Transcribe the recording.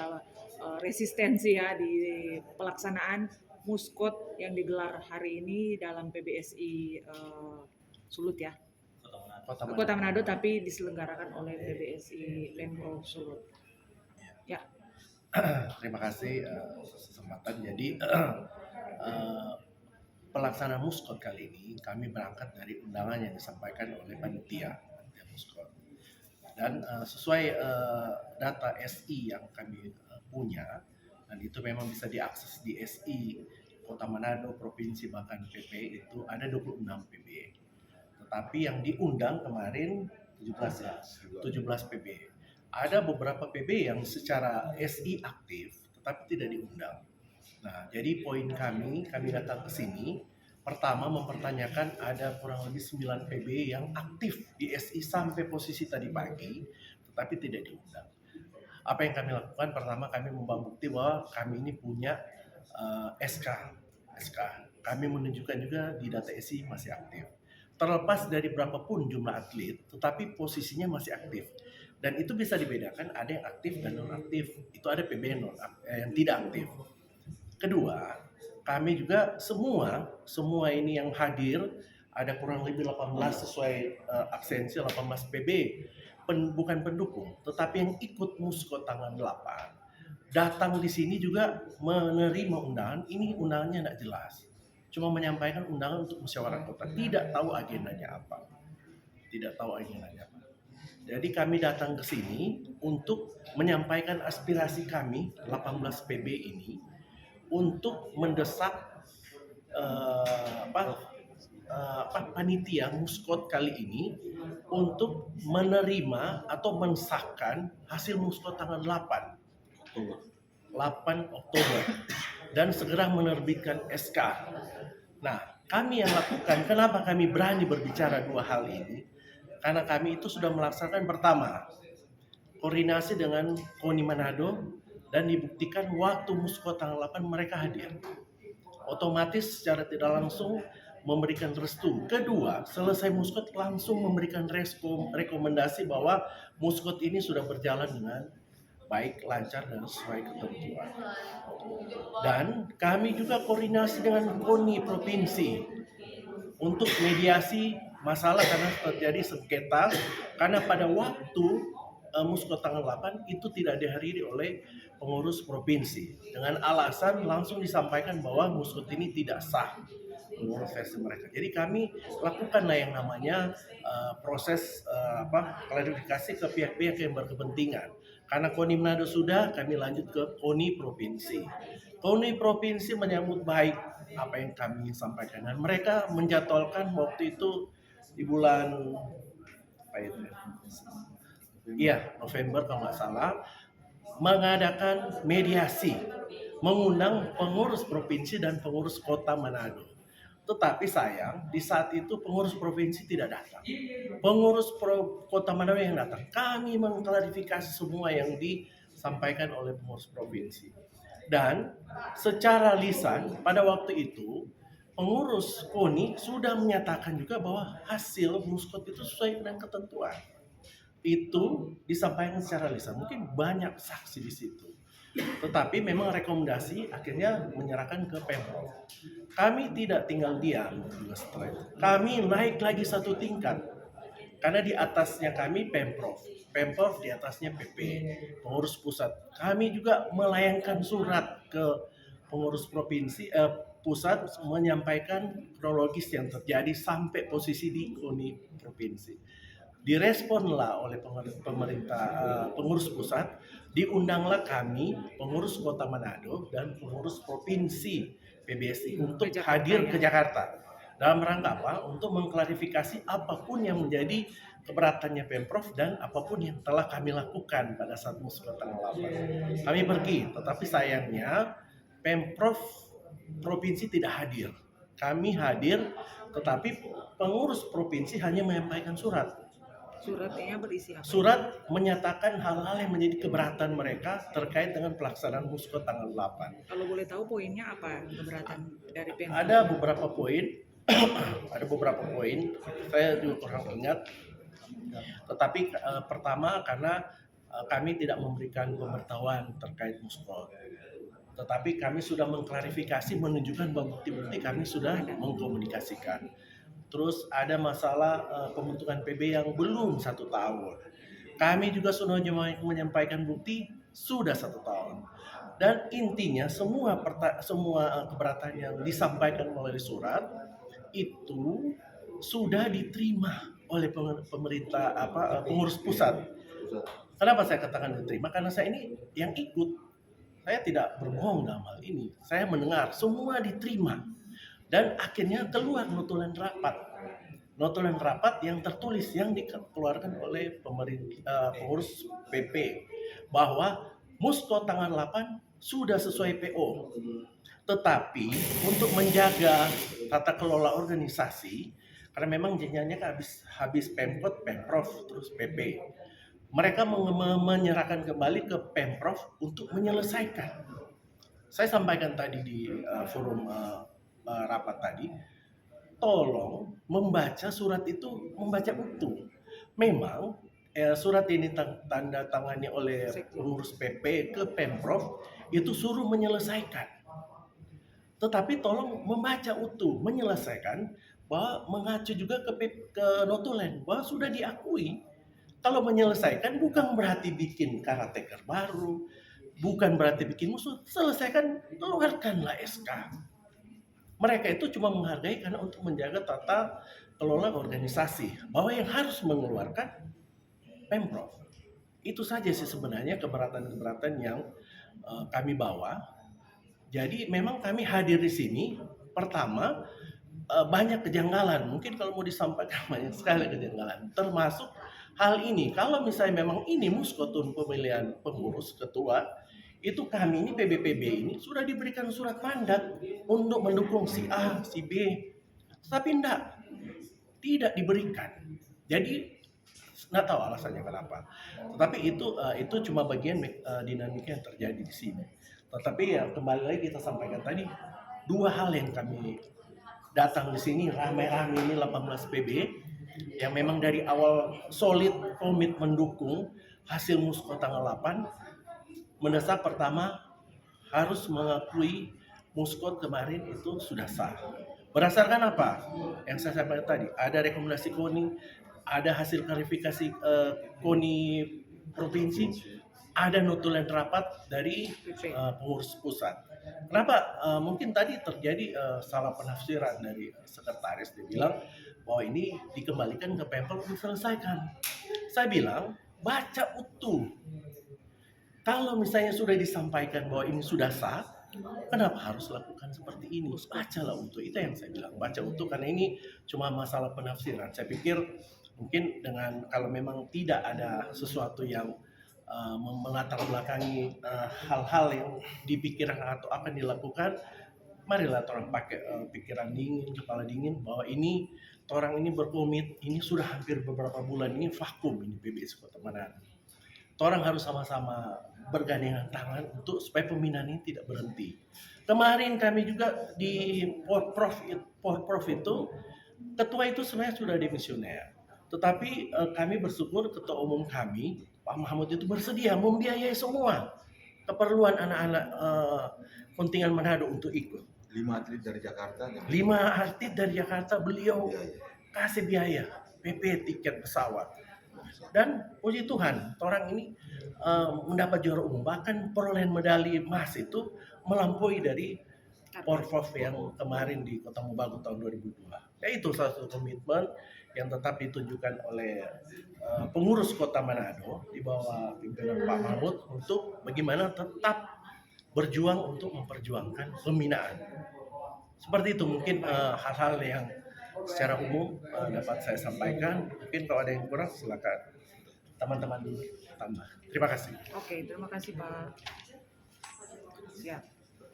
ada resistensi ya di pelaksanaan Muskot yang digelar hari ini dalam PBSI Sulut ya. Kota Manado tapi diselenggarakan oleh PBSI Pemprov Sulut. Ya. Terima kasih atas kesempatan. Jadi pelaksanaan Muskot kali ini kami berangkat dari undangan yang disampaikan oleh panitia Muskot. Dan sesuai data SI yang kami punya, dan itu memang bisa diakses di SI Kota Manado, Provinsi bahkan PP itu ada 26 PB. Tetapi yang diundang kemarin 17 PB. Ada beberapa PB yang secara SI aktif tetapi tidak diundang. Nah, jadi poin kami datang ke sini, pertama mempertanyakan ada kurang lebih 9 PB yang aktif di SI sampai posisi tadi pagi, tetapi tidak diundang. Apa yang kami lakukan? Pertama, kami membawa bukti bahwa kami ini punya SK. Kami menunjukkan juga di data SI masih aktif. Terlepas dari berapapun jumlah atlet, tetapi posisinya masih aktif. Dan itu bisa dibedakan, ada yang aktif dan non-aktif. Itu ada PB yang tidak aktif. Kedua, kami juga semua ini yang hadir, ada kurang lebih 18 sesuai absensi 18 PB, bukan pendukung, tetapi yang ikut Muskot tanggal 8. Datang di sini juga menerima undangan, ini undangannya tidak jelas. Cuma menyampaikan undangan untuk musyawarah kota, tidak tahu agendanya apa. Jadi kami datang ke sini untuk menyampaikan aspirasi kami 18 PB ini untuk mendesak panitia Muskot kali ini untuk menerima atau mensahkan hasil Muskot tanggal 8 Oktober dan segera menerbitkan SK. Nah, kami yang lakukan, kenapa kami berani berbicara dua hal ini? Karena kami itu sudah melaksanakan pertama, koordinasi dengan KONI Manado dan dibuktikan waktu Muskot tanggal 8 mereka hadir. Otomatis secara tidak langsung memberikan restu. Kedua, selesai Muskot langsung memberikan rekomendasi bahwa Muskot ini sudah berjalan dengan baik, lancar, dan sesuai ketentuan. Dan kami juga koordinasi dengan KONI Provinsi untuk mediasi masalah karena terjadi sengketa, karena pada waktu Muskot tanggal 8 itu tidak dihadiri oleh pengurus provinsi dengan alasan langsung disampaikan bahwa Muskot ini tidak sah menurut versi mereka. Jadi kami lakukanlah yang namanya proses klarifikasi ke pihak-pihak yang berkepentingan. Karena KONI Manado sudah, kami lanjut ke KONI Provinsi. KONI Provinsi menyambut baik apa yang kami sampaikan dan mereka menjadwalkan waktu itu di bulan November kalau nggak salah, mengadakan mediasi, mengundang pengurus provinsi dan pengurus kota Manado. Tetapi sayang, di saat itu pengurus provinsi tidak datang. Pengurus kota Manado yang datang. Kami mengklarifikasi semua yang disampaikan oleh pengurus provinsi. Dan secara lisan pada waktu itu, pengurus KONI sudah menyatakan juga bahwa hasil Muskot itu sesuai dengan ketentuan. Itu disampaikan secara lisan. Mungkin banyak saksi di situ. Tetapi memang rekomendasi akhirnya menyerahkan ke Pemprov. Kami tidak tinggal diam juga setelah itu. Kami naik lagi satu tingkat. Karena di atasnya kami Pemprov di atasnya PP, pengurus pusat. Kami juga melayangkan surat ke pengurus provinsi pusat menyampaikan kronologis yang terjadi sampai posisi di KONI provinsi. Diresponlah oleh pengurus pusat, diundanglah kami pengurus Kota Manado dan pengurus provinsi PBSI untuk hadir ke Jakarta. Dalam rangka apa? Untuk mengklarifikasi apapun yang menjadi keberatannya Pemprov dan apapun yang telah kami lakukan pada saat Muskot tanggal 8. Kami pergi, tetapi sayangnya Pemprov provinsi tidak hadir. Kami hadir, tetapi pengurus provinsi hanya menyampaikan surat. Suratnya berisi apa? Surat menyatakan hal-hal yang menjadi keberatan mereka terkait dengan pelaksanaan Muskot tanggal 8. Kalau boleh tahu poinnya apa keberatan dari Pemprov? Ada beberapa poin, saya juga kurang ingat. Tetapi pertama karena kami tidak memberikan pemberitahuan terkait muskot. Tetapi kami sudah mengklarifikasi, menunjukkan bahwa bukti-bukti kami sudah mengkomunikasikan. Terus ada masalah pembentukan PB yang belum 1 tahun. Kami juga sudah menyampaikan bukti sudah 1 tahun. Dan intinya semua keberatan yang disampaikan melalui surat itu sudah diterima oleh pemerintah pengurus pusat. Kenapa saya katakan diterima? Karena saya ini yang ikut. Saya tidak berbohong dalam hal ini. Saya mendengar semua diterima dan akhirnya keluar notulen rapat. Notulen rapat yang tertulis yang dikeluarkan oleh pengurus PP bahwa muskot tanggal 8 sudah sesuai PO. Tetapi untuk menjaga tata kelola organisasi, karena memang jenjangnya habis Pemkot, Pemprov, terus PP. Mereka menyerahkan kembali ke Pemprov untuk menyelesaikan. Saya sampaikan tadi di forum rapat tadi, tolong membaca surat itu, membaca utuh. Memang surat ini tanda tangani oleh pengurus PP ke Pemprov itu suruh menyelesaikan. Tetapi tolong membaca utuh, menyelesaikan bahwa mengacu juga ke notulen bahwa sudah diakui. Kalau menyelesaikan bukan berarti bikin karateka baru, bukan berarti bikin musuh, selesaikan, keluarkanlah SK. Mereka itu cuma menghargai karena untuk menjaga tata kelola organisasi, bahwa yang harus mengeluarkan Pemprov. Itu saja sih sebenarnya keberatan-keberatan yang kami bawa. Jadi memang kami hadir di sini, pertama banyak kejanggalan, mungkin kalau mau disampaikan banyak sekali kejanggalan, termasuk hal ini. Kalau misalnya memang ini muskotun pemilihan pengurus ketua, itu kami ini PBPB ini sudah diberikan surat mandat untuk mendukung si A, si B, tapi tidak diberikan. Jadi nggak tahu alasannya kenapa. Tetapi itu cuma bagian dinamika yang terjadi di sini. Tetapi ya kembali lagi kita sampaikan tadi, 2 hal yang kami datang di sini rame-rame ini 18 PB yang memang dari awal solid komit mendukung hasil muskot tanggal 8. Mendesak pertama harus mengakui muskot kemarin itu sudah sah. Berdasarkan apa? Yang saya sampaikan tadi, ada rekomendasi KONI, ada hasil klarifikasi KONI provinsi, ada notulen rapat dari pengurus pusat. Kenapa? Mungkin tadi terjadi salah penafsiran dari sekretaris, dia bilang bahwa ini dikembalikan ke Pemprov untuk diselesaikan. Saya bilang baca utuh. Kalau misalnya sudah disampaikan bahwa ini sudah sah, kenapa harus lakukan seperti ini? Bacalah utuh, itu yang saya bilang, baca utuh, karena ini cuma masalah penafsiran. Saya pikir mungkin dengan kalau memang tidak ada sesuatu yang melatar belakangi hal-hal yang dipikirkan atau akan dilakukan, marilah orang pakai pikiran dingin, kepala dingin, bahwa ini orang ini berkomit, ini sudah hampir beberapa bulan ini vakum ini PBS Kota Manado. Orang harus sama-sama bergandengan tangan untuk supaya pembinaan ini tidak berhenti. Kemarin kami juga di Porprov itu, ketua itu sebenarnya sudah demisioner. Tetapi kami bersyukur ketua umum kami, Pak Mahmud itu bersedia membiayai semua keperluan anak-anak kontingen Manado untuk ikut. 5 atlet dari Jakarta. 5 atlet dari Jakarta beliau kasih biaya, PP tiket pesawat. Dan puji Tuhan, orang ini mendapat juara umum. Bahkan perolehan medali emas itu melampaui dari Porprov yang kemarin di Kota Mobagu tahun 2002. Itu salah satu komitmen yang tetap ditunjukkan oleh pengurus Kota Manado di bawah pimpinan Pak Mahmud untuk bagaimana tetap berjuang untuk memperjuangkan pembinaan. Seperti itu mungkin hal-hal yang secara umum dapat saya sampaikan. Mungkin kalau ada yang kurang silakan teman-teman tambah. Terima kasih. Oke, terima kasih Pak. Siap.